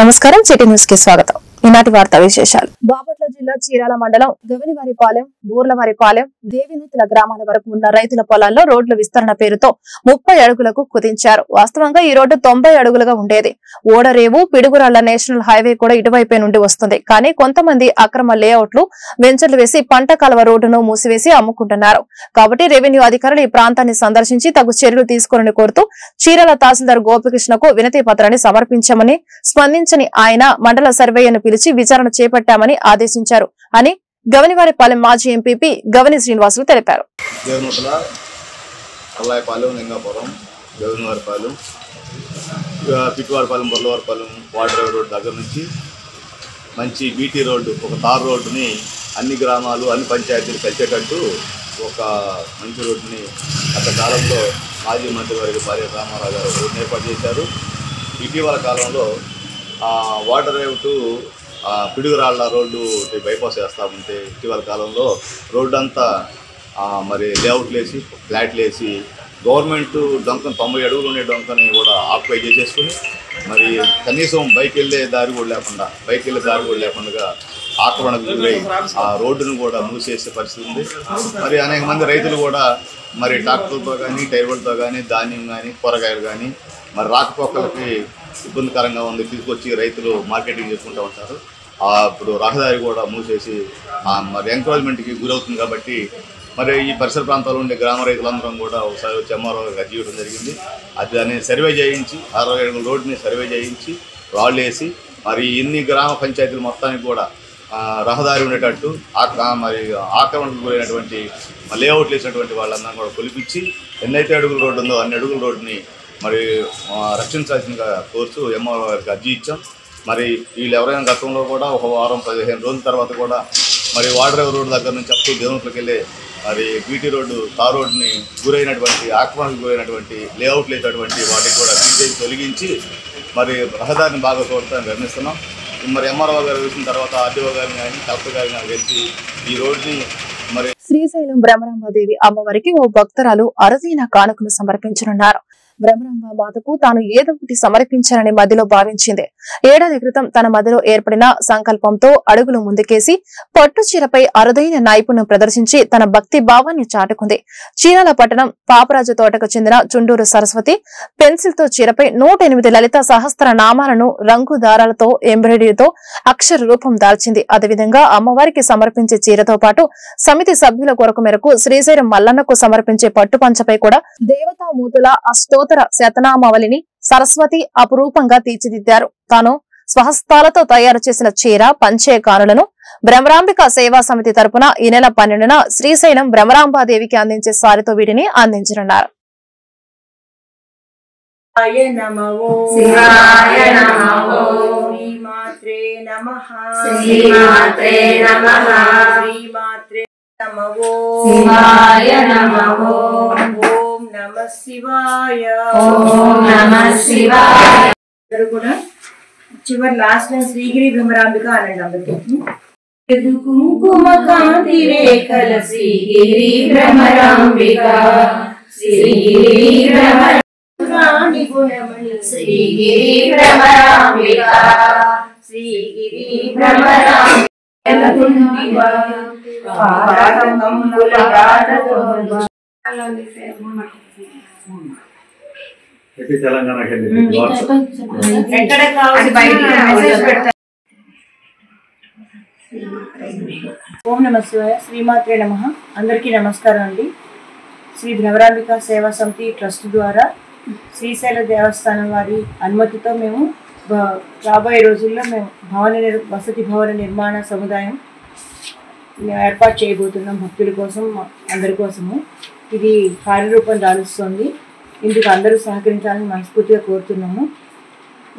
నమస్కారం, city news కి స్వాగతం. ఈనాటి వార్తా విశేషాలు. బాపట్ల జిల్లా చీరాల మండలం గవినివారిపాలెం, బూర్లవారిపాలెం, దేవినూతుల గ్రామాల వరకు ఉన్న రైతుల పొలాల్లో రోడ్ల విస్తరణ పేరుతో 30 అడుగులకు కుదించారు. వాస్తవంగా ఈ రోడ్డు 90 అడుగులుగా ఉండేది. ఓడరేవు, పిడుగురాళ్ల నేషనల్ హైవే కూడా ఇటువైపే నుండి వస్తుంది. కానీ కొంతమంది అక్రమ లేఅవుట్లు, వెంచర్లు వేసి పంట కాలువ రోడ్డును మూసివేసి అమ్ముకుంటున్నారు. కాబట్టి రెవెన్యూ అధికారులు ఈ ప్రాంతాన్ని సందర్శించి తగు చర్యలు తీసుకోవాలని కోరుతూ చీరాల తహసీల్దార్ గోపికృష్ణకు వినతి పత్రాన్ని సమర్పించామని, స్పందించని ఆయన మండల సర్వేయర్ను పిలిచి విచారణ చేపట్టామని ఆదేశించారు అని గవినివారిపాలెం మాజీ ఎంపీపీ గవని శ్రీనివాసులు తెలిపారు. వాటర్ రోడ్ దగ్గర నుంచి మంచి బీటీ రోడ్డు, ఒక తార్ రోడ్డుని అన్ని గ్రామాలు, అన్ని పంచాయతీలు కలిసేటట్టు ఒక మంచి రోడ్డుని గత కాలంలో మాజీ మంత్రివర్గ భార్య రామారావు గారు రోడ్డుని ఏర్పాటు చేశారు. ఇటీవల కాలంలో water rave to Piduguralla road bypass వేస్తూ ఉంటే ఇటీవల కాలంలో రోడ్డు అంతా మరి లేఅవుట్లు వేసి, ఫ్లాట్లు వేసి, గవర్నమెంట్ డొంకను 90 అడుగులు ఉండే డొంకని కూడా ఆక్యుపై చేసేసుకుని మరి కనీసం బైక్ వెళ్ళే దారి కూడా లేకుండా ఆక్రమణకు గురై ఆ రోడ్డును కూడా మూసేసే పరిస్థితి ఉంది. మరి అనేక మంది రైతులు కూడా మరి ట్రాక్టర్లతో కానీ, టైర్లతో కానీ, ధాన్యం కానీ, కూరగాయలు కానీ మరి రాకపోకలకి ఇబ్బందికరంగా ఉంది. తీసుకొచ్చి రైతులు మార్కెటింగ్ చేసుకుంటూ ఉంటారు. ఇప్పుడు రహదారి కూడా మూసేసి మరి ఎంకరేజ్మెంట్కి గురవుతుంది. కాబట్టి మరి ఈ పరిసర ప్రాంతాల్లో ఉండే గ్రామ రైతులందరం కూడా ఒకసారి వచ్చి ఎంఆర్ఓ గారికి ఇవ్వడం జరిగింది. దాన్ని సర్వే చేయించి 60 అడుగుల రోడ్డుని సర్వే చేయించి రాళ్ళు వేసి మరి ఇన్ని గ్రామ పంచాయతీలు మొత్తానికి కూడా రహదారి ఉండేటట్టు మరి ఆక్రమణకు గురైనటువంటి లేఅవుట్లు వేసినటువంటి వాళ్ళందరం కూడా కొలిపించి ఎన్నైతే అడుగుల రోడ్డు ఉందో అన్ని అడుగుల రోడ్డుని మరి రక్షించాల్సిందిగా కోరుతూ ఎంఆర్ఓ గారికి అర్జీ ఇచ్చాం. మరి వీళ్ళు ఎవరైనా గతంలో కూడా ఒక వారం 15 రోజుల తర్వాత కూడా మరి వాటర్ రోడ్డు దగ్గర నుంచి అప్పుడు దేవునికి వెళ్ళే మరి బీటీ రోడ్డు, తార్ రోడ్డుని గురైనటువంటి ఆక్రమణకు గురైనటువంటి లేఅవుట్లు వేసేటువంటి వాటికి కూడా తీసేసి తొలగించి మరి రహదారిని బాగా చూడటానికి గమనిస్తున్నాం. మరి ఎంఆర్ఓ గారు వేసిన తర్వాత ఆర్డీఓ గారిని కానీ, కలెక్టర్ గారిని కానీ కలిసి ఈ రోడ్డుని మరి శ్రీశైలం బ్రహ్మరాంబాదేవి అమ్మవారికి ఓ భక్తురాలు అరుదైన కానుకలు సమర్పించనున్నారు. బ్రహ్మరాంబ మాతకు తాను ఏదో ఒకటి సమర్పించాలని మదిలో భావించింది. ఏడాది క్రితం తన మదిలో ఏర్పడిన సంకల్పంతో అడుగులు ముందుకేసి పట్టు చీరపై అరుదైన నైపుణ్యం ప్రదర్శించి తన భక్తి భావాన్ని చాటుకుంది. చీరాల పట్టణం పాపరాజు తోటకు చెందిన చుండూరు సరస్వతి పెన్సిల్ తో చీరపై 108 లలిత సహస్ర నామాలను రంగు దారాలతో ఎంబ్రాయిడరీతో అక్షర రూపం దాల్చింది. అదేవిధంగా అమ్మవారికి సమర్పించే చీరతో పాటు సమితి సభ్యుల కొరకు మేరకు శ్రీశైలం మల్లన్నకు సమర్పించే పట్టు పంచపై కూడా దేవతామూర్తుల అష్టోత్తర శతనామావళిని సరస్వతి అపురూపంగా తీర్చిదిద్దారు. తాను స్వహస్తాలతో తయారు చేసిన చీర, పంచే కానులను బ్రహ్మరాంబిక సేవా సమితి తరపున ఈ నెల 12న శ్రీశైలం బ్రహ్మరాంబాదేవికి అందించే సారితో వీటిని అందించనున్నారు. నమః శివాయ. ఓం నమః శివాయ. కూడా చివరి లాస్ట్ లైన్ శ్రీగిరి బ్రహ్మరాంబిక అనండి అందరికీ. కుంకుమ కాంతి రేఖల శ్రీగిరి బ్రహ్మరాంబిక, శ్రీగిరి భ్రమరాంబి గుణమణి శ్రీగిరి బ్రహ్మరాంబిక, శ్రీగిరి భ్రమరాంబి ఓం నమ శివాయ. శ్రీమాత్రే నమః. అందరికీ నమస్కారం అండి. శ్రీ బ్రహ్మరాంబిక సేవా సమితి ట్రస్ట్ ద్వారా శ్రీశైల దేవస్థానం వారి అనుమతితో మేము రాబోయే రోజుల్లో మేము వసతి భవన నిర్మాణ సముదాయం మేము ఏర్పాటు చేయబోతున్నాం భక్తుల కోసం, అందరి కోసము. ఇది కార్యరూపం దాలుస్తుంది. ఇందుకు అందరూ సహకరించాలని మనస్ఫూర్తిగా కోరుతున్నాము.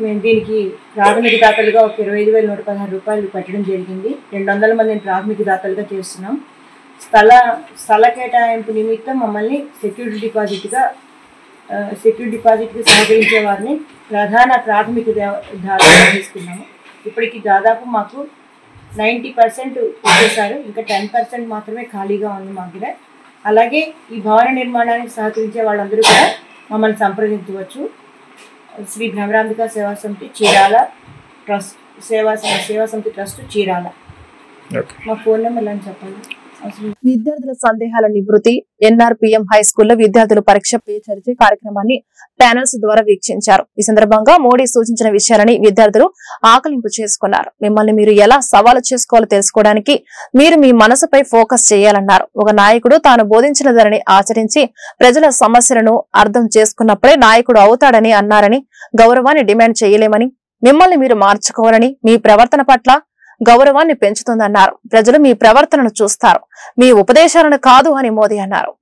మేము దీనికి ప్రాథమిక దాతలుగా ఒక 25,116 రూపాయలు పెట్టడం జరిగింది. 200 మందిని ప్రాథమిక దాతలుగా చేస్తున్నాం. స్థల కేటాయింపు నిమిత్తం మమ్మల్ని సెక్యూరిటీ డిపాజిట్కి సహకరించే వారిని ప్రధాన ప్రాథమిక దాతలుగా తీసుకున్నాము. ఇప్పటికి దాదాపు మాకు 90% ఇచ్చేసారు. ఇంకా 10% మాత్రమే ఖాళీగా ఉంది మా దగ్గర. అలాగే ఈ భవన నిర్మాణానికి సహకరించే వాళ్ళందరూ కూడా మమ్మల్ని సంప్రదించవచ్చు. శ్రీ బ్రహ్మరాంబిక సేవా సమితి చీరాల ట్రస్ట్ సేవా సమితి ట్రస్ట్ చీరాల. మా ఫోన్ నెంబర్ అని చెప్పండి. విద్యార్థుల సందేహాల నివృత్తి. ఎన్ఆర్పిఎం హై స్కూల్లో విద్యార్థులు పరీక్ష పే చర్చ కార్యక్రమాన్ని ప్యానెల్స్ ద్వారా వీక్షించారు. ఈ సందర్భంగా మోడీ సూచించిన విషయాలని విద్యార్థులు ఆకలింపు చేసుకున్నారు. మిమ్మల్ని మీరు ఎలా సవాలు చేసుకోవాలో తెలుసుకోవడానికి మీరు మీ మనసుపై ఫోకస్ చేయాలన్నారు. ఒక నాయకుడు తాను బోధించిన దానిని ఆచరించి ప్రజల సమస్యలను అర్థం చేసుకున్నప్పుడే నాయకుడు అవుతాడని అన్నారని, గౌరవాన్ని డిమాండ్ చేయలేమని, మిమ్మల్ని మీరు మార్చుకోవాలని, మీ ప్రవర్తన పట్ల గౌరవాన్ని పెంచుతుందన్నారు. ప్రజలు మీ ప్రవర్తనను చూస్తారు, మీ ఉపదేశాలను కాదు అని మోదీ అన్నారు.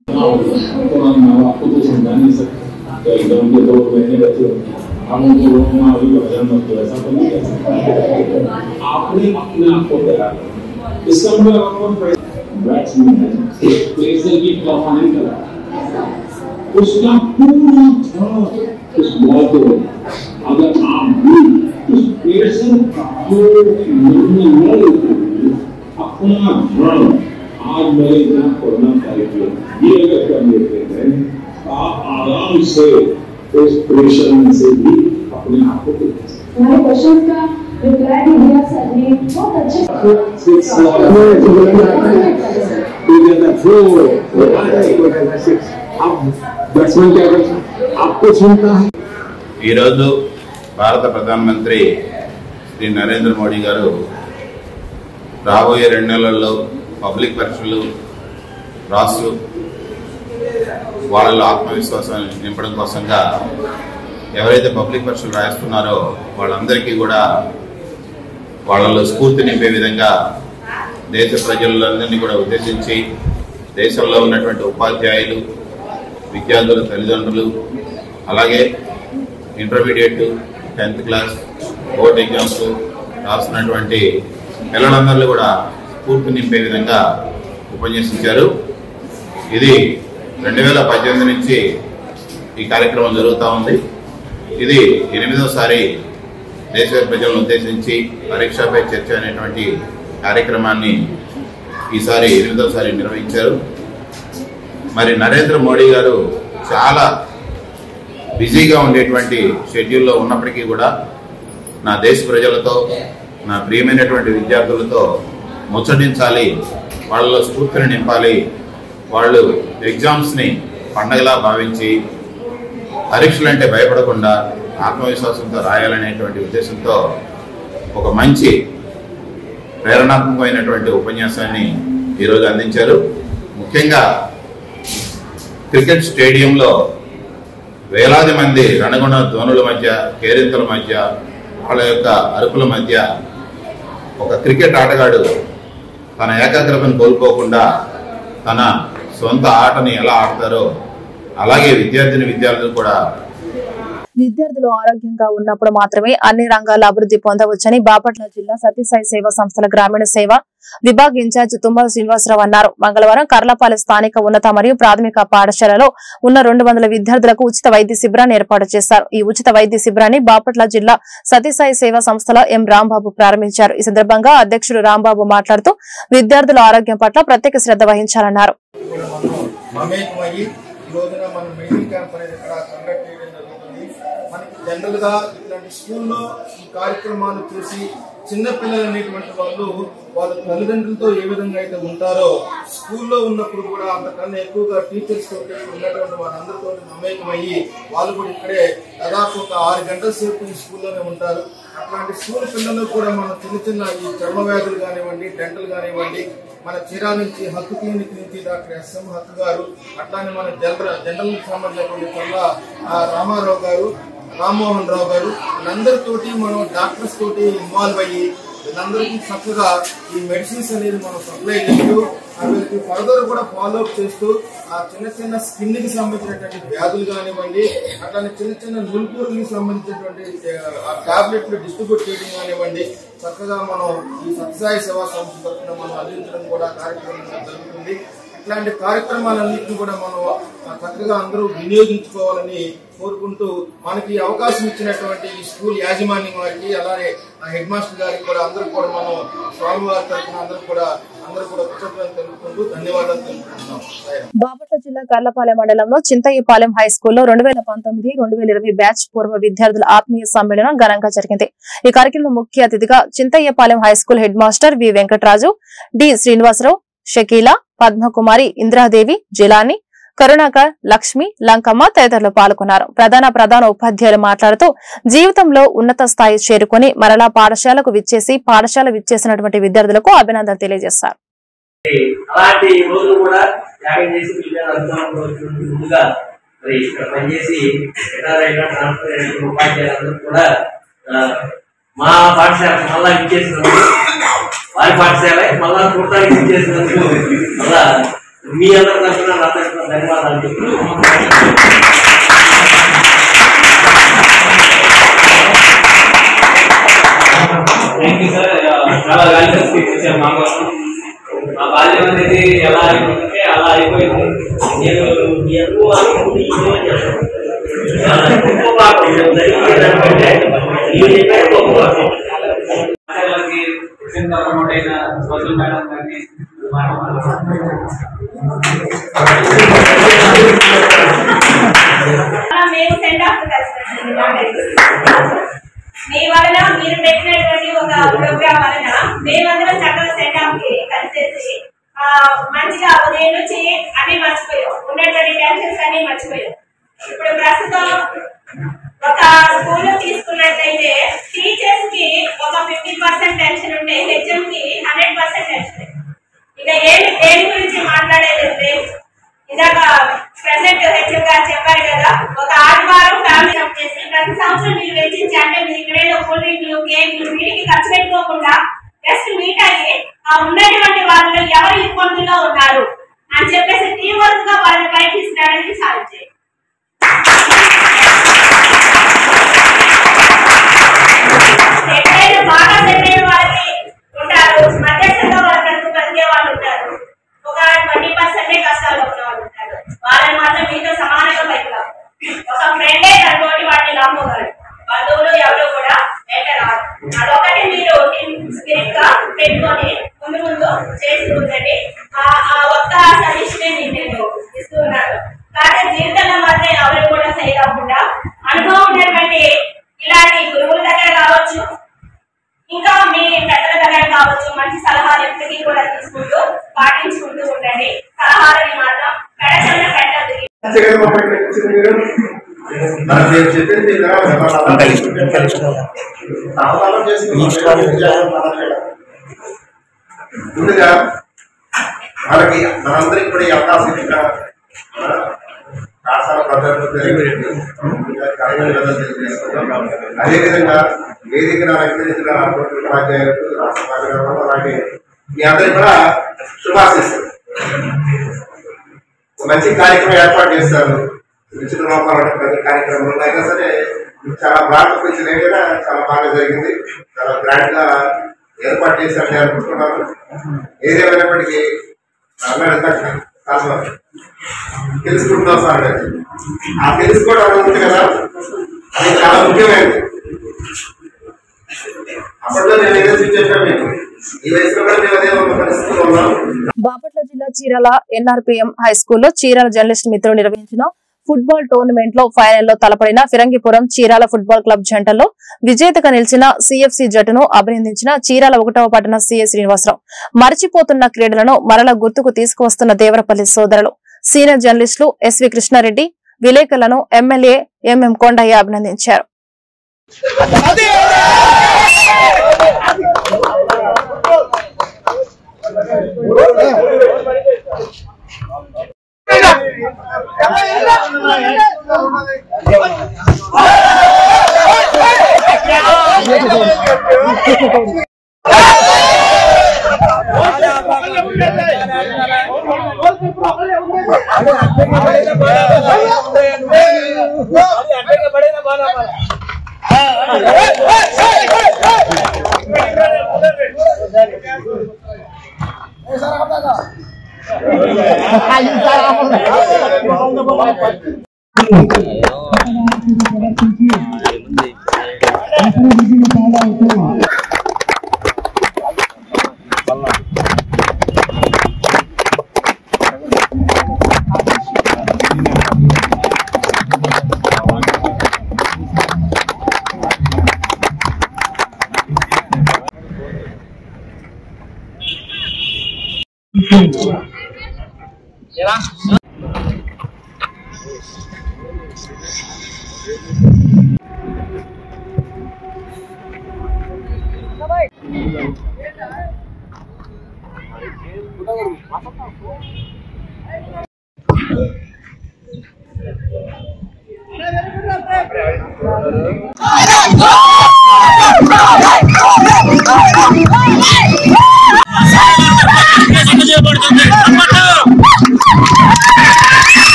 अगर आप भी उस पेशेंट को निर्णय न लेते हुए अपना ध्यान आज मेरे यहाँ करना चाहिए, ये अगर कर लेते हैं आप आराम से उस प्रेशर से भी अपने आप को हमारे क्वेश्चन का रिप्लाई भी दिया सर ने बहुत अच्छे बैट्समैन क्या करता है आपको सुनता है. ఈరోజు భారత ప్రధానమంత్రి శ్రీ నరేంద్ర మోడీ గారు రాబోయే 2 నెలల్లో పబ్లిక్ పరీక్షలు రాస్తూ వాళ్ళలో ఆత్మవిశ్వాసాన్ని నింపడం కోసంగా ఎవరైతే పబ్లిక్ పరీక్షలు రాస్తున్నారో వాళ్ళందరికీ కూడా వాళ్ళలో స్ఫూర్తి నింపే విధంగా దేశ ప్రజలందరినీ కూడా ఉద్దేశించి దేశంలో ఉన్నటువంటి ఉపాధ్యాయులు, విద్యార్థుల తల్లిదండ్రులు, అలాగే intermediate 10th class board exams రాస్తున్నటువంటి పిల్లలందరిలో కూడా స్ఫూర్తి నింపే విధంగా ఉపన్యసించారు. ఇది 2018 నుంచి ఈ కార్యక్రమం జరుగుతూ ఉంది. ఇది 8వసారి దేశ ప్రజలను ఉద్దేశించి పరీక్షపై చర్చ అనేటువంటి కార్యక్రమాన్ని ఈసారి 8వసారి నిర్వహించారు. మరి నరేంద్ర మోడీ గారు చాలా బిజీగా ఉండేటువంటి షెడ్యూల్లో ఉన్నప్పటికీ కూడా నా దేశ ప్రజలతో, నా ప్రియమైనటువంటి విద్యార్థులతో ముచ్చటించాలి, వాళ్ళలో స్ఫూర్తిని నింపాలి, వాళ్ళు ఎగ్జామ్స్ని పండగలా భావించి పరీక్షలంటే భయపడకుండా ఆత్మవిశ్వాసంతో రాయాలనేటువంటి ఉద్దేశంతో ఒక మంచి ప్రేరణాత్మకమైనటువంటి ఉపన్యాసాన్ని ఈరోజు అందించారు. ముఖ్యంగా క్రికెట్ స్టేడియంలో వేలాది మంది రణగుణ ధ్వనుల మధ్య, కేరింతల మధ్య, వాళ్ళ యొక్క అరుపుల మధ్య ఒక క్రికెట్ ఆటగాడు తన ఏకాగ్రతను కోల్పోకుండా తన సొంత ఆటని ఎలా ఆడతారో అలాగే విద్యార్థులు కూడా విద్యార్థులు ఆరోగ్యంగా ఉన్నప్పుడు మాత్రమే అన్ని రంగాల అభివృద్ధి పొందవచ్చని బాపట్ల జిల్లా సత్యసాయి సేవా సంస్థల గ్రామీణ సేవ విభాగ్ ఇన్ఛార్జ్ తుమ్మల శ్రీనివాసరావు అన్నారు. మంగళవారం కర్లపాలెం స్థానిక ఉన్నత మరియు ప్రాథమిక పాఠశాలలో ఉన్న 200 విద్యార్థులకు ఉచిత వైద్య శిబిరాన్ని ఏర్పాటు చేశారు. ఈ ఉచిత వైద్య శిబిరాన్ని బాపట్ల జిల్లా సత్యసాయి సేవా సంస్థల ఎం రాంబాబు ప్రారంభించారు. ఈ సందర్భంగా అధ్యక్షుడు రాంబాబు మాట్లాడుతూ విద్యార్థుల ఆరోగ్యం పట్ల ప్రత్యేక శ్రద్ధ వహించాలన్నారు. జనరల్ గా ఇట్లాంటి స్కూల్లో ఈ కార్యక్రమాలు చూసి చిన్నపిల్లలు అనేటువంటి వాళ్ళు వాళ్ళ తల్లిదండ్రులతో ఏ విధంగా అయితే ఉంటారో స్కూల్లో ఉన్నప్పుడు కూడా అంతకన్నా ఎక్కువగా టీచర్స్ తోటి ఉన్నటువంటి వాళ్ళందరితో మమేకమయ్యి వాళ్ళు కూడా ఇక్కడే దాదాపు ఒక 6 గంటల సేపు ఈ స్కూల్లోనే ఉంటారు. అట్లాంటి స్కూల్ పిల్లలు కూడా మన చిన్న ఈ చర్మ వ్యాధులు కానివ్వండి, డెంటల్ కానివ్వండి, మన చీరా నుంచి హక్కు క్లినిక్ నుంచి డాక్టర్ ఎస్ఎం హక్కు గారు, అట్లానే మన జనరల్ సంబంధించినటువంటి రామారావు గారు, రామ్మోహన్ రావు గారు, వీళ్ళందరితోటి మనం డాక్టర్స్ తోటి ఇన్వాల్వ్ అయ్యి వీళ్ళందరికీ చక్కగా ఈ మెడిసిన్స్ అనేది మనం సప్లై చేస్తూ వీళ్ళకి ఫర్దర్ కూడా ఫాలో అప్ చేస్తూ ఆ చిన్న స్కిన్ కి సంబంధించినటువంటి వ్యాధులు కానివ్వండి, అట్లానే చిన్న నుల్పూరుకి సంబంధించినటువంటి టాబ్లెట్లు డిస్ట్రిబ్యూట్ చేయడం కానివ్వండి, చక్కగా మనం ఈ సత్యసాయి సేవా సంస్థ తరఫున మనం అందించడం కూడా కార్యక్రమం జరుగుతుంది. ఇట్లాంటి కార్యక్రమాలన్నింటినీ కూడా మనం చక్కగా అందరూ వినియోగించుకోవాలని కోరుకుంటూ మనకి అవకాశం ఇచ్చినటువంటి ఈ స్కూల్ యాజమాన్యం వారికి అలానే హెడ్ మాస్టర్ గారికి కూడా అందరూ కూడా మనం స్వామివారి తరఫున అందరూ కూడా అందరూ కూడా కృతజ్ఞతలు తెలుపుకుంటూ ధన్యవాదాలు తెలుపుకుంటున్నాం. బాపట్ల జిల్లా కర్లపాలెం మండలంలో చింతయ్యపాలెం హైస్కూల్లో 2019-2020 బ్యాచ్ పూర్వ విద్యార్థుల ఆత్మీయ సమ్మేళనం ఘనంగా జరిగింది. ఈ కార్యక్రమం ముఖ్య అతిథిగా చింతయ్యపాలెం హైస్కూల్ హెడ్ మాస్టర్ వి వెంకటరాజు, డి శ్రీనివాసరావు, షకీలా, పద్మకుమారి, ఇంద్రాదేవి, జిలాని, కరుణాకర్, లక్ష్మి, లంకమ్మ తదితరులు పాల్గొన్నారు. ప్రధాన ఉపాధ్యాయులు మాట్లాడుతూ జీవితంలో ఉన్నత స్థాయి చేరుకుని మరలా పాఠశాలకు విచ్చేసినటువంటి విద్యార్థులకు అభినందనలు తెలియజేశారు. అలాంటి రోజులు కూడా త్యాగం చేసి ముందుగా మరి ఇక్కడ పనిచేసి ఉపాధ్యాయులందరూ కూడా మా పాఠశాలకు మళ్ళా ఇచ్చేసినందుకు, వారి పాఠశాల మళ్ళా చూడటానికి ఇచ్చేసినందుకు మళ్ళా మీ అందరి తరఫున నా తరఫున ధన్యవాదాలు చెప్తూ చాలా వాల్యూస్ ఇచ్చారు మా కోసం. మా బాల్యం అనేది ఎలా అయిపోతుంటే అలా అయిపోయింది. నేను మేము సెండ్ ఆఫ్ మీ వలన మీరు పెట్టినటువంటి ఒక ప్రోగ్రామ్ వలన మేమందరం చక్కగా సెండ్ ఆఫ్ కి కలిసేసి మంచిగా ఉదయం నుంచి అన్ని మర్చిపోయాం, ఉన్నటువంటి టెన్షన్స్ అన్ని మర్చిపోయాం. ఇప్పుడు ప్రస్తుతం ఒక స్కూల్ తీసుకున్నట్లయితే టీచర్స్ కి ఒక 50% టెన్షన్ ఉంటే హెచ్ఎం కి 100% టెన్షన్. ఇక దేని గురించి మాట్లాడేది లేదు. ఇదాక ప్రెసెంట్ హెచ్ఎం గారు చెప్పారు కదా, ఒక ఆదివారం ఫ్యామిలీ చేసి ప్రతి సంవత్సరం మీరు వెచ్చించి అంటే మీరు ఇక్కడే కూల్ డ్రింక్లు, కేకులు వీటికి ఖర్చు పెట్టుకోకుండా జస్ట్ మీట్ అయ్యి ఆ ఉన్నటువంటి వాళ్ళు ఎవరు ఇబ్బందుల్లో ఉన్నారు అని చెప్పేసి టీం వర్క్ గా వాళ్ళని బయట తీసుకురావడానికి సాధించారు. ఎక్కడైనా బాగా సెట్ అయిన వాళ్ళకి ఉంటారు, మధ్యస్థంగా వాళ్ళకి బతికే వాళ్ళు ఉంటారు, ఒక 20% కష్టాలు ఉన్న వాళ్ళు ఉంటారు. వాళ్ళని మాత్రం మీతో సమానంగా బయట ఒక ఫ్రెండే తనతోటి వాటిని లాక్కోగలరు. బంధువులు ఎవరు కూడా వెంట రాదు. అదొకటి మీరు స్పిరిట్ గా పెట్టుకొని ముందు చేస్తూ ఉండండి. ఆ ఒక్క సజెషన్ నేను ఇస్తూ ఉన్నాను. కానీ జీవితంలో మాత్రం ఎవరు కూడా సరి కాకుండా అనుభవం ఉన్నటువంటి ఇలాంటి గురువుల దగ్గర కావచ్చు, ఇంకా మీ పెద్దల దగ్గర కావచ్చు, మంచి సలహాలు ఎప్పటికీ కూడా తీసుకుంటూ పాటించుకుంటూ ఉండండి. సలహాలని మాత్రం పెడచన్న పెట్టద్దు. ముందుగా వాళ్ళకి మనందరికి కూడా ఈ అవకాశం ఇచ్చిన అదేవిధంగా వేదిక అలంకరించిన ఉపాధ్యాయులకు, రాష్ట్ర అలాగే మీ అందరికి కూడా శుభాశిస్తారు. మంచి కార్యక్రమం ఏర్పాటు చేస్తారు. ఉచిత రూపాయలు ప్రతి కార్యక్రమం అయినా సరే చాలా బాగా కొంచెం లేకుండా చాలా బాగా జరిగింది. చాలా గ్రాండ్ గా ఏర్పాటు చేశారని అనుకుంటున్నాను. ఏదేమైనప్పటికీ తెలుసుకుంటున్నాం సార్, ఆ తెలుసుకోవడం ఉంది కదా, అది చాలా ముఖ్యమైనది. అప్పట్లో నేను ఏదో చెప్పాను, ఈ వయసులో కూడా మేము అదే ఒక పరిస్థితిలో ఉన్నాం. బాపట్ల జిల్లా చీరాల ఎన్ఆర్పిఎం హైస్కూల్లో చీరాల జర్నలిస్ట్ మిత్రులు నిర్వహించిన ఫుట్బాల్ టోర్నమెంట్ లో ఫైనల్ లో తలపడిన ఫిరంగిపురం చీరాల ఫుట్బాల్ క్లబ్ జంటలో విజేతగా నిలిచిన సిఎఫ్సి జట్టును అభినందించిన చీరాల 1వ పట్టణ సిఎ శ్రీనివాసరావు. మరిచిపోతున్న క్రీడలను మరల గుర్తుకు తీసుకువస్తున్న దేవరపల్లి సోదరులు సీనియర్ జర్నలిస్టులు ఎస్వి కృష్ణారెడ్డి, విలేకరులను ఎమ్మెల్యే ఎంఎం కొండయ్య అభినందించారు.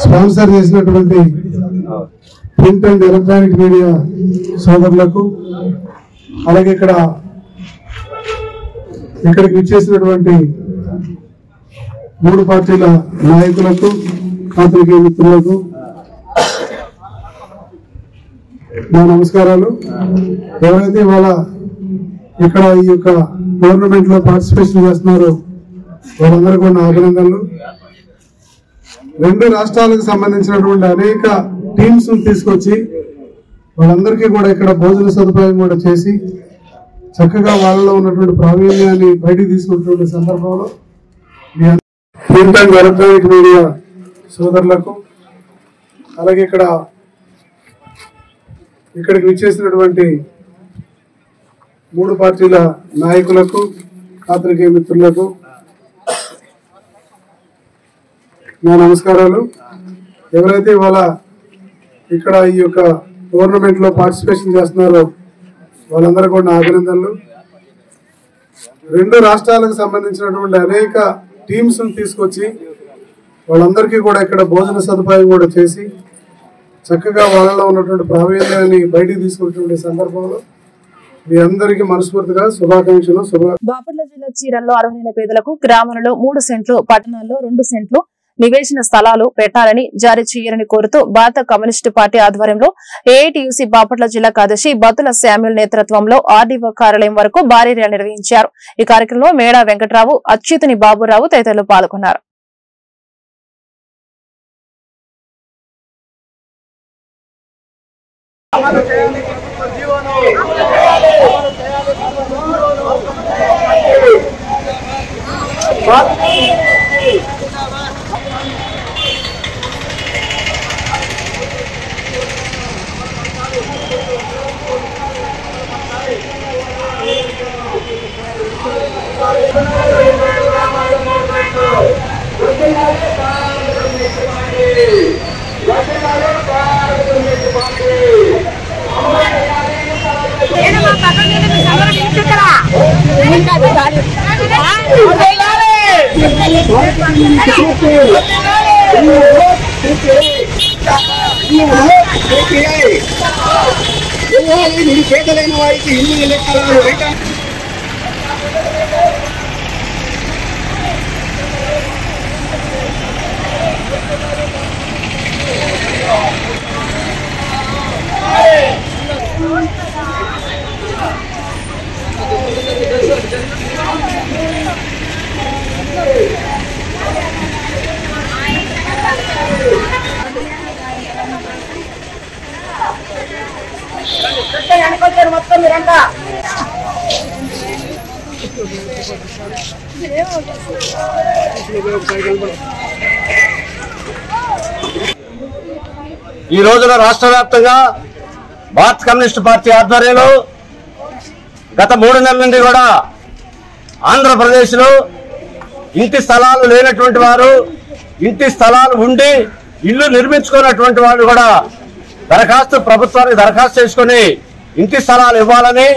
స్పాన్సర్ చేసినటువంటి ప్రింట్ అండ్ ఎలక్ట్రానిక్ మీడియా సోదరులకు, అలాగే ఇక్కడికి విచ్చేసినటువంటి 3 పార్టీల నాయకులకు, పాత్రికేయ మిత్రులకు నా నమస్కారాలు. ఎవరైతే ఇవాళ ఇక్కడ ఈ యొక్క టోర్నమెంట్ లో పార్టిసిపేషన్ చేస్తున్నారో వాళ్ళందరూ కూడా అభినందనలు. 2 రాష్ట్రాలకు సంబంధించినటువంటి అనేక టీమ్స్ తీసుకొచ్చి వాళ్ళందరికీ కూడా ఇక్కడ భోజన సదుపాయం కూడా చేసి చక్కగా వాళ్ళలో ఉన్నటువంటి ప్రావీణ్యాన్ని బయటికి తీసుకున్నటువంటి సందర్భంలో ప్రింట్ అండ్ ఎలక్ట్రానిక్ మీడియా సోదరులకు, అలాగే ఇక్కడికి విచ్చేసినటువంటి 3 పార్టీల నాయకులకు, పాత్రికేయ మిత్రులకు నా నమస్కారాలు. ఎవరైతే ఇవాళ ఇక్కడ ఈ యొక్క టోర్నమెంట్ లో పార్టిసిపేషన్ చేస్తున్నారో వాళ్ళందరూ కూడా అభినందనలు. 2 రాష్ట్రాలకు సంబంధించినటువంటి అనేక టీమ్స్ తీసుకొచ్చి వాళ్ళందరికీ కూడా ఇక్కడ భోజన సదుపాయం కూడా చేసి చక్కగా వాళ్ళలో ఉన్నటువంటి ప్రావీణ్యాన్ని బయటికి తీసుకున్నటువంటి సందర్భంలో మీ అందరికీ మనస్ఫూర్తిగా శుభాకాంక్షలు. బాపట్ల జిల్లా చీరల్లో అర్హులైన పేదలకు గ్రామాలలో 3 సెంట్లు, పట్టణాల్లో 2 సెంట్లు నివేశన స్థలాలు పెట్టాలని జారీ చేయాలని కోరుతూ భారత కమ్యూనిస్టు పార్టీ ఆధ్వర్యంలో ఏఐటీయూసీ బాపట్ల జిల్లా కార్యదర్శి బతుల శామ్యూల్ నేతృత్వంలో ఆర్డీఓ కార్యాలయం వరకు భారీ ర్యాలీ నిర్వహించారు. ఈ కార్యక్రమంలో మేడా వెంకట్రావు, అచ్యుతుని బాబురావు తదితరులు పాల్గొన్నారు. పేదలైన వారికి ఇల్లు లెక్కలను మొత్తం మీరంతా ఈ రోజున రాష్ట్ర వ్యాప్తంగా భారత కమ్యూనిస్టు పార్టీ ఆధ్వర్యంలో గత 3 నెలల నుండి కూడా ఆంధ్రప్రదేశ్ లో ఇంటి స్థలాలు లేనటువంటి వారు, ఇంటి స్థలాలు ఉండి ఇల్లు నిర్మించుకున్నటువంటి వారు కూడా ప్రభుత్వానికి దరఖాస్తు చేసుకుని ఇంటి స్థలాలు ఇవ్వాలని,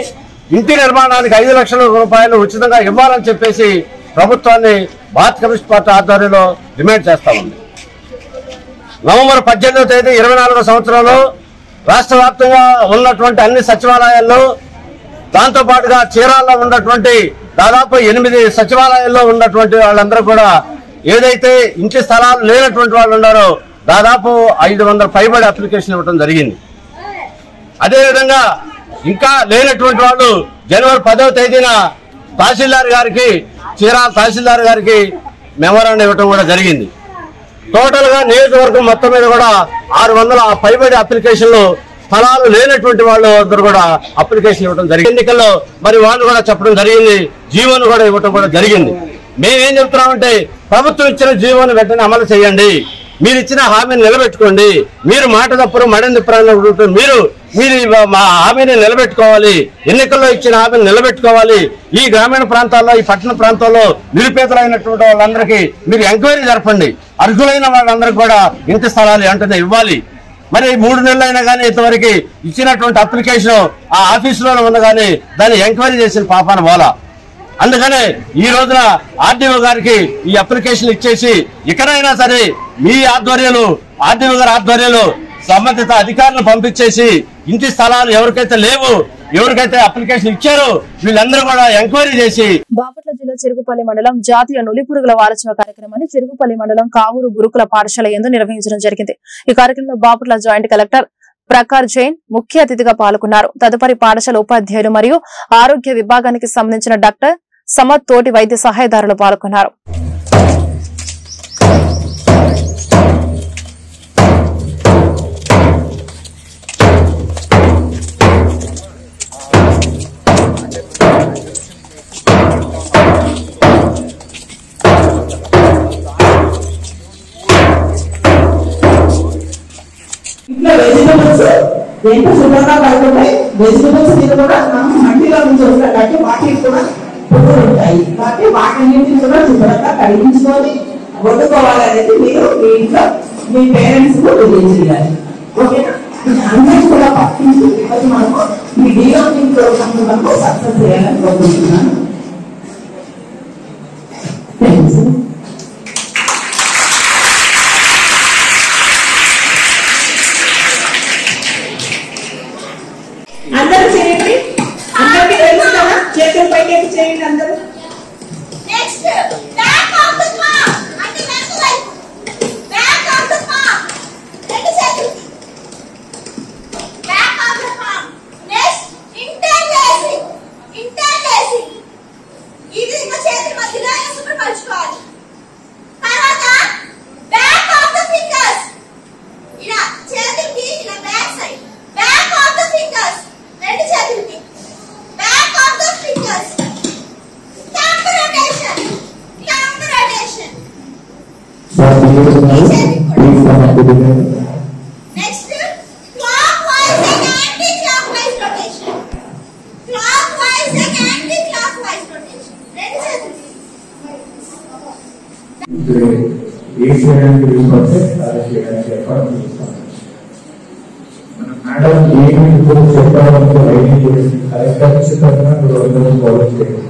ఇంటి నిర్మాణానికి 5 లక్షల రూపాయలు ఉచితంగా ఇవ్వాలని చెప్పేసి ప్రభుత్వాన్ని భారత కమ్యూనిస్ట్ పార్టీ ఆధ్వర్యంలో డిమాండ్ చేస్తా ఉంది. నవంబర్ 18వ తేదీ 24వ సంవత్సరంలో రాష్ట్ర వ్యాప్తంగా ఉన్నటువంటి అన్ని సచివాలయాల్లో, దాంతో పాటుగా చీరాల్లో ఉన్నటువంటి దాదాపు 8 సచివాలయాల్లో ఉన్నటువంటి వాళ్ళందరూ కూడా ఏదైతే ఇంటి స్థలాలు లేనటువంటి వాళ్ళు ఉన్నారో దాదాపు 500 పైబడి అప్లికేషన్ ఇవ్వడం జరిగింది. అదేవిధంగా ఇంకా లేనటువంటి వాళ్ళు జనవరి 10వ తేదీన తహసీల్దార్ గారికి, చీరాల తహసీల్దార్ గారికి మెమోరాండం ఇవ్వడం కూడా జరిగింది. టోటల్ గా నియోజకవర్గం మొత్తం మీద కూడా 600 పైబడి అప్లికేషన్లు స్థలాలు లేనటువంటి వాళ్ళు అందరూ కూడా అప్లికేషన్ ఇవ్వడం జరిగింది. ఎన్నికల్లో మరి వాళ్ళు కూడా చెప్పడం జరిగింది, జీవోను కూడా ఇవ్వడం కూడా జరిగింది. మేమేం చెప్తున్నామంటే ప్రభుత్వం ఇచ్చిన జీవోను వెంటనే అమలు చేయండి, మీరు ఇచ్చిన హామీని నిలబెట్టుకోండి. మీరు మాట తప్పరు మడింది మీరు మా హామీని నిలబెట్టుకోవాలి, ఎన్నికల్లో ఇచ్చిన హామీని నిలబెట్టుకోవాలి. ఈ గ్రామీణ ప్రాంతాల్లో, ఈ పట్టణ ప్రాంతాల్లో నిరుపేదలైనటువంటి వాళ్ళందరికీ మీరు ఎంక్వైరీ జరపండి. అర్హులైన వాళ్ళందరికీ కూడా ఇంటి స్థలాలు వెంటనే ఇవ్వాలి. మరి 3 నెలలైనా కానీ ఇంతవరకు ఇచ్చినటువంటి అప్లికేషన్ ఆ ఆఫీసులోనే ఉంది కానీ దాన్ని ఎంక్వైరీ చేసిన పాపాన పోలా. అందుకనే ఈ రోజున ఆర్డీఓ గారికి ఈ అప్లికేషన్ ఇచ్చేసి ఇకనైనా సరే మీ ఆధ్వర్యంలో, ఆర్డీఓ గారి ఆధ్వర్యంలో సంబంధిత అధికారులను పంపించేసి ఇంటి స్థలాలు ఎవరికైతే లేవు, ఎవరికైతే అప్లికేషన్ ఇచ్చారో వీళ్ళందరూ కూడా ఎంక్వైరీ చేసి. బాపట్ల జిల్లా చెరుగుపల్లి మండలం జాతీయ నులిపురుగుల వారోత్సవ కార్యక్రమాన్ని చెరుగుపల్లి మండలం కావూరు గురుకుల పాఠశాల యందు నిర్వహించడం జరిగింది. ఈ కార్యక్రమంలో బాపట్ల జాయింట్ కలెక్టర్ ప్రకార్ జైన్ ముఖ్య అతిథిగా పాల్గొన్నారు. తదుపరి పాఠశాల ఉపాధ్యాయులు మరియు ఆరోగ్య విభాగానికి సంబంధించిన డాక్టర్ సమద్ తోటి వైద్య సహాయదారులు పాల్గొన్నారు. ఇట్లా వెజిటబుల్స్ ఎంత శుభ్రంగా పడుతుంటాయి. వెజిటబుల్స్ మీద కూడా మనం మట్టిలో నుంచి వస్తాయి కాబట్టి వాటికి కూడా పురుగులు ఉంటాయి. కాబట్టి వాటన్నింటిని కూడా శుభ్రంగా కడిగించుకొని వండుకోవాలనేది మీరు మీ ఇంట్లో మీ పేరెంట్స్ కు తెలియజేయాలి. ఓకేనా? అందరికీ కూడా పట్టించి ఈరోజు మనము మీ డీలోకింగ్ ప్రోగ్రామ్ మనకు సక్సెస్ చేయాలని కోరుకుంటున్నాను. అందరూ చేయండి. అందరికీ తెలుసు కదా, చేతులు పైకి చేయండి అందరూ. Next back of the palm అంటే back like back of the palm రెండు చేతులు back of the palm. Next interlacing ఇది ఇంకా చేతుల మధ్యలో శుభ్రపరచుకోవాలి. తర్వాత బ్యాక్ ఆఫ్ ది ఫింగర్స్ ఇలా చేతులకి ఇలా back side back of the fingers రెండు చేతులకి back of the fingers. Thumb rotation next clock wise and anti clock wise rotation. Clock wise and anti clock wise rotation రెండు చేతులకి. ఏ చేయడానికి తీసుకొస్తే అది చేయడానికి ఏర్పాటు చేస్తాం. మేడం ఏమి ఇప్పుడు చెప్పాలంటే ఐడి చేసి ఖచ్చితంగా రోజు ఫాలో చేయాలి.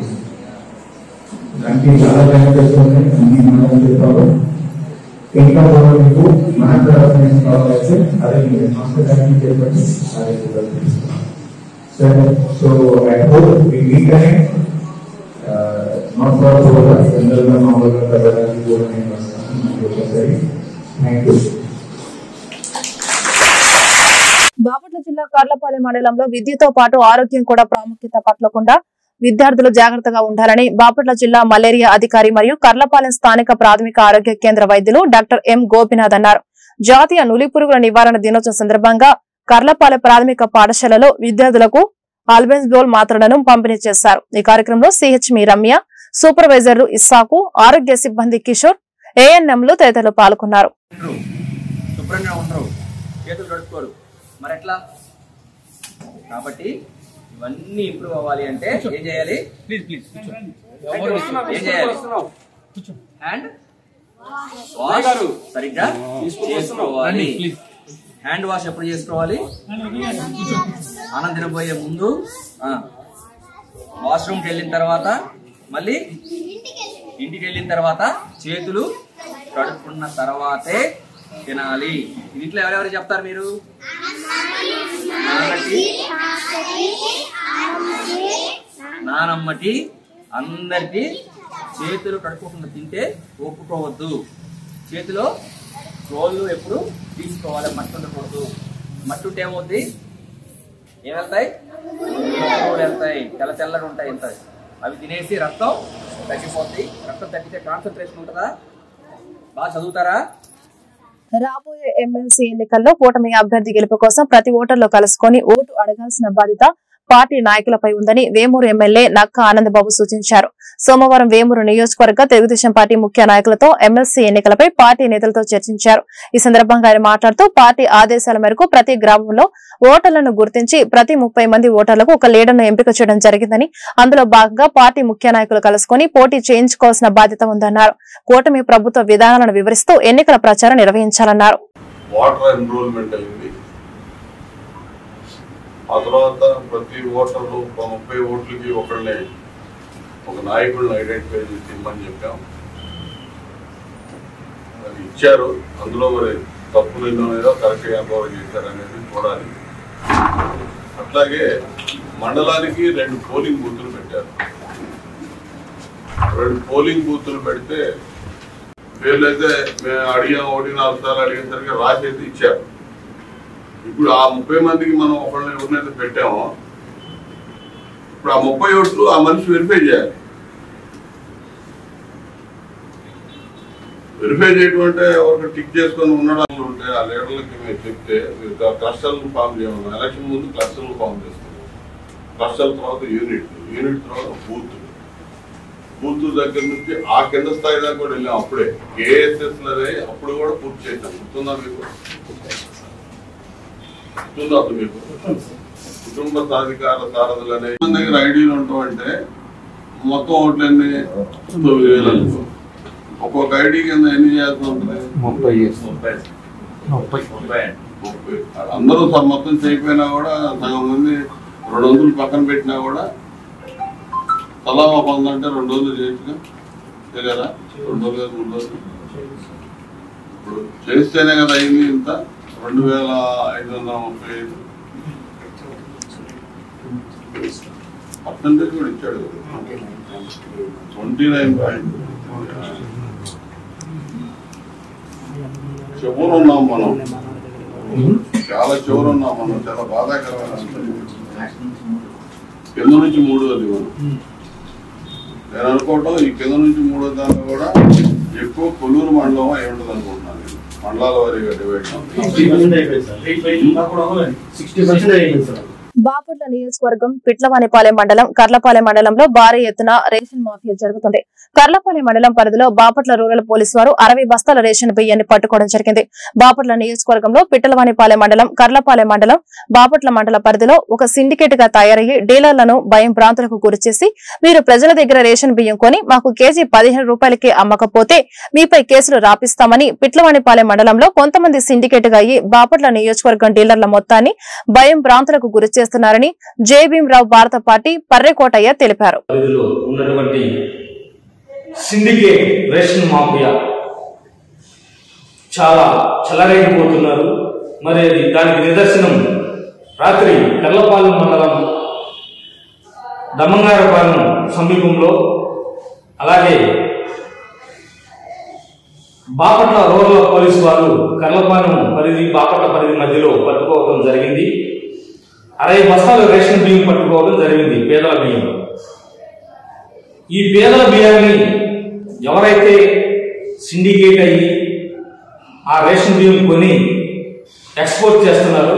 దానికి చాలా బెనిఫిట్స్ ఉన్నాయి. అన్ని మనం చెప్పాలి. ఇంకా మీకు మాట్లాడాల్సిన కావాలంటే అది మీరు హాస్పిటాలిటీ చెప్పండి, అది కూడా తెలుస్తాం. సరే, so I hope we can not for జనరల్గా మామూలుగా కలవడానికి కూడా నేను వస్తాను. Thank you. బాపట్ల జిల్లా కర్లపాలెం మండలంలో విద్యతో పాటు ఆరోగ్యం కూడా ప్రాముఖ్యత పట్లకుండా విద్యార్థులు జాగ్రత్తగా ఉండాలని బాపట్ల జిల్లా మలేరియా అధికారి మరియు కర్లపాలెం స్థానిక ప్రాథమిక ఆరోగ్య కేంద్ర వైద్యులు డాక్టర్ ఎం గోపినాథ్ అన్నారు. జాతీయ నులిపురుగుల నివారణ దినోత్సవం సందర్భంగా కర్లపాలెం ప్రాథమిక పాఠశాలలో విద్యార్థులకు ఆల్బెన్జోల్ మాత్రలను పంపిణీ చేశారు. ఈ కార్యక్రమంలో సిహెచ్మి రమ్య, సూపర్వైజర్లు ఇస్సాకు, ఆరోగ్య సిబ్బంది కిషోర్, ఏఎన్ఎంలు తదితరులు పాల్గొన్నారు. మరి ఎట్లా? కాబట్టి ఇవన్నీ ఇంప్రూవ్ అవ్వాలి అంటే ఏం చేయాలి? ప్లీజ్ ఏం చేయాలి? హ్యాండ్ వాష్ సరిగ్గా చేసుకోవాలి. హ్యాండ్ వాష్ ఎప్పుడు చేసుకోవాలి? అన్నం తినబోయే ముందు, వాష్రూమ్కి వెళ్ళిన తర్వాత, మళ్ళీ ఇంటికి వెళ్ళిన తర్వాత, చేతులు కడుక్కున్న తర్వాతే తినాలి. ఇంట్లో ఎవరెవరు చెప్తారు మీరు? నానమ్మటి అందరికీ చేతులు కడుక్కోకుండా తింటే ఒప్పుకోవద్దు. చేతిలో రోళ్ళు ఎప్పుడు తీసుకోవాలి, మట్టి ఉండకూడదు. మట్టి ఉంటే ఏమవుద్ది? ఏం వెళ్తాయి? వెళ్తాయి, తెల్ల తెల్లగా ఉంటాయి. వెళ్తాయి. అవి తినేసి రక్తం తగ్గిపోద్ది. రక్తం తగ్గితే కాన్సన్ట్రేషన్ ఉంటుందా? బాగా చదువుతారా? రాబోయే ఎమ్మెల్సీ ఎన్నికల్లో కూటమి అభ్యర్థి గెలుపు కోసం ప్రతి ఓటర్లో కలుసుకొని ఓటు అడగాల్సిన బాధ్యత పార్టీ నాయకులపై ఉందని వేమూరు ఎమ్మెల్యే నక్క ఆనందబాబు సూచించారు. సోమవారం వేమూరు నియోజకవర్గ తెలుగుదేశం పార్టీ ముఖ్య నాయకులతో ఎమ్మెల్సీ ఎన్నికలపై పార్టీ నేతలతో చర్చించారు. ఈ సందర్భంగా ఆయన మాట్లాడుతూ పార్టీ ఆదేశాల మేరకు ప్రతి గ్రామంలో ఓటర్లను గుర్తించి ప్రతి 30 మంది ఓటర్లకు ఒక లీడర్ను ఎంపిక చేయడం జరిగిందని, అందులో భాగంగా పార్టీ ముఖ్య నాయకులు కలుసుకుని పోటీ చేయించుకోవాల్సిన బాధ్యత ఉందన్నారు. కూటమి ప్రభుత్వ విధానాలను వివరిస్తూ ఎన్నికల ప్రచారం నిర్వహించాలన్నారు. ఆ తర్వాత ప్రతి ఓటర్లు 30 ఓట్లకి ఒక నాయకుడిని ఐడెంటిఫై చేసి ఇమ్మని చెప్పాం. అది ఇచ్చారు. అందులో మరి తప్పులు ఎన్నో కరెక్ట్గా ఎంతవరకు చేశారనేది చూడాలి. అట్లాగే మండలానికి 2 పోలింగ్ బూతులు పెట్టారు. 2 పోలింగ్ బూతులు పెడితే పేర్లు అయితే మేము అడిగాం, 1-4 సార్లు అడిగేసరికి రాసేసి ఇచ్చారు. ఇప్పుడు ఆ 30 మందికి మనం ఎవరినైతే పెట్టామో ఇప్పుడు ఆ 30 ఓట్లు ఆ మనిషి వెరిఫై చేయాలి. వెరిఫై చేయడం అంటే ఎవరికి టిక్ చేసుకొని ఉండడం ఉంటే ఆ లీడర్లకి మేము చెప్తే క్లస్టర్లు ఫామ్ చేయమని, ఎలక్షన్ ముందు క్లస్టర్లు ఫామ్ చేస్తున్నాం. క్లస్టర్ తర్వాత యూనిట్ తర్వాత బూత్ దగ్గర నుంచి ఆ కింద స్థాయి దాకా కూడా వెళ్ళాం. అప్పుడే కేఎస్ఎస్ లదే అప్పుడు కూడా పూర్తి చేశాం. గుర్తుందా మీకు? మీకు కుటుంబ సాధికార సారథులు అనే దగ్గర ఐడీలు ఉంటామంటే మొత్తం ఓట్లన్నీ 9,000 ఒక్కొక్క ఐడి కింద ఎన్ని చేస్తూ ఉంటుంది? 30. అందరూ మొత్తం చేయకపోయినా కూడా సగం మంది 200 పక్కన పెట్టినా కూడా తలా 100 అంటే 200 చేయొచ్చుగా. చేయలేరా? 200 300 ఇప్పుడు చేస్తేనే కదా అయింది. ఇంత 2,535 పర్సెంటేజ్ కూడా ఇచ్చాడు. 29. చివరు ఉన్నాం మనం, చాలా చివరు ఉన్నాం మనం. చాలా బాధాకరమైన కింద నుంచి 3వది మనం. నేను అనుకోవటం ఈ కింద నుంచి 3వ దాంట్లో కూడా ఎక్కువ కొల్లూరు మండలం అయి ఉంటుంది అనుకుంటున్నాను. మండలాల వారీగా డివైడ్ బాపట్ల నియోజకవర్గం పిట్లవానిపాలెం మండలం కర్లపాలెం మండలంలో భారీ ఎత్తున రేషన్ మాఫియా జరుగుతుంది. కర్లపాలెం మండలం పరిధిలో బాపట్ల రూరల్ పోలీసు వారు 60 బస్తాల రేషన్ బియ్యాన్ని పట్టుకోవడం జరిగింది. బాపట్ల నియోజకవర్గంలో పిట్లవానిపాలెం మండలం కర్లపాలెం మండలం బాపట్ల మండల పరిధిలో ఒక సిండికేట్ గా తయారయ్యి డీలర్లను భయం భ్రాంతులకు గురిచేసి మీరు ప్రజల దగ్గర రేషన్ బియ్యం కొని మాకు కేజీ 15 రూపాయలకి అమ్మకపోతే మీపై కేసులు రాపిస్తామని పిట్లవానిపాలెం మండలంలో కొంతమంది సిండికేట్ గా అయ్యి బాపట్ల నియోజకవర్గం డీలర్ల మొత్తాన్ని భయం భ్రాంతులకు గురిచేస్తున్నారని జేబీఎంరావు భారత పార్టీ పర్రెకోటయ్య తెలిపారు. సిండికేట్ రేషన్ మాఫియా చాలా చెలరేగిపోతున్నారు. మరి దానికి నిదర్శనం రాత్రి కర్లపాలెం మండలం దమ్మంగారపాలెం సమీపంలో, అలాగే బాపట్ల రూరల్ పోలీసు వారు కర్లపాలెం పరిధి బాపట్ల పరిధి మధ్యలో పట్టుకోవడం జరిగింది. 60 బస్తాల రేషన్ బియ్యం పట్టుకోవడం జరిగింది, పేదల బియ్యం. ఈ పేదల బియ్యాన్ని ఎవరైతే సిండికేట్ అయ్యి ఆ రేషన్ బియ్యం కొని ఎక్స్పోర్ట్ చేస్తున్నారో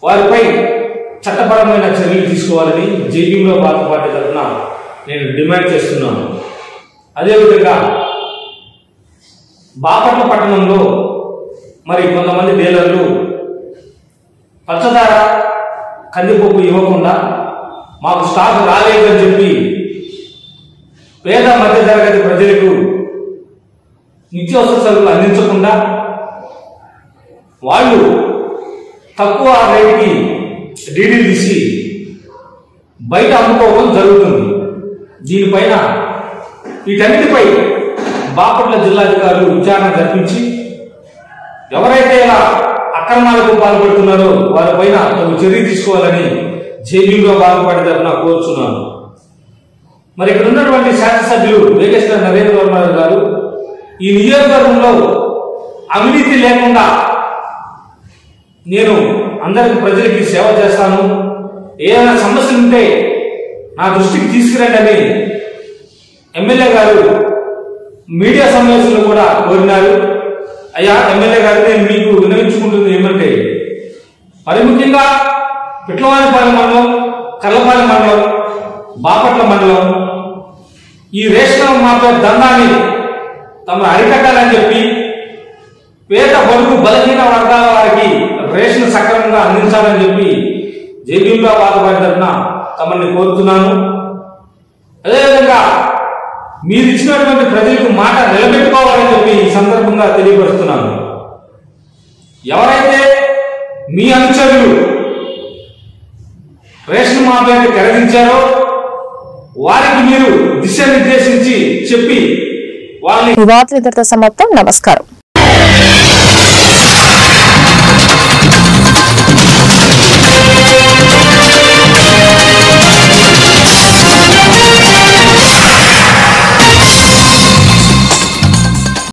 వారిపై చట్టపరమైన చర్యలు తీసుకోవాలని జేబీఎంరావు భారత పార్టీ తరఫున నేను డిమాండ్ చేస్తున్నాను. అదేవిధంగా బాపట్ల పట్టణంలో మరి కొంతమంది డీలర్లు పచ్చదార కందిపప్పు ఇవ్వకుండా మాకు స్టాక్ రాలేదని చెప్పి పేద మధ్య తరగతి ప్రజలకు నిత్యావసర సరుకులు అందించకుండా వాళ్ళు తక్కువ రేటుకి డీడీలు తీసి బయట అమ్ముకోవడం జరుగుతుంది. దీనిపైన వీటన్నిటిపై బాపట్ల జిల్లాధికారులు విచారణ జరిపించి ఎవరైతే ఇలా అక్రమాలకు పాల్పడుతున్నారో వారిపైన చర్య తీసుకోవాలని జేబీలో బాధపడి తరఫున కోరుచున్నాను. మరి ఇక్కడ ఉన్నటువంటి శాసనసభ్యులు వేగేశ్వర నరేంద్ర వర్మ గారు ఈ నియోజకవర్గంలో అవినీతి లేకుండా నేను అందరికి ప్రజలకి సేవ చేస్తాను, ఏదైనా సమస్యలు ఉంటే నా దృష్టికి తీసుకురండి అని ఎమ్మెల్యే గారు మీడియా సమావేశంలో కూడా కోరినారు. అయ్యా ఎమ్మెల్యే గారు, నేను మీకు విన్నవించుకుంటుంది ఏమంటే, మరి ముఖ్యంగా పిట్లవానిపాలెం మండలం, కర్లపాలెం మండలం, బాపట్ల మండలం ఈ రేషన్ మాఫియా దందాన్ని తమ అరికట్టాలని చెప్పి పేద బడుగు బలహీన వర్గాల వారికి రేషన్ సక్రమంగా అందించాలని చెప్పి జేబీలో బాధపడి తరఫున తమని కోరుతున్నాను. అదేవిధంగా మీరు ఇచ్చినటువంటి ప్రజలకు మాట నిలబెట్టుకోవాలని చెప్పి ఈ సందర్భంగా తెలియపరుస్తున్నాను. ఎవరైతే మీ అనుచరులు రేషన్ మాఫియాని తెరదించారో వారికి మీరు దిశానిర్దేశించి చెప్పి వాళ్ళని. ఈ వార్తలు ఇంతటితో సమాప్తం. నమస్కారం.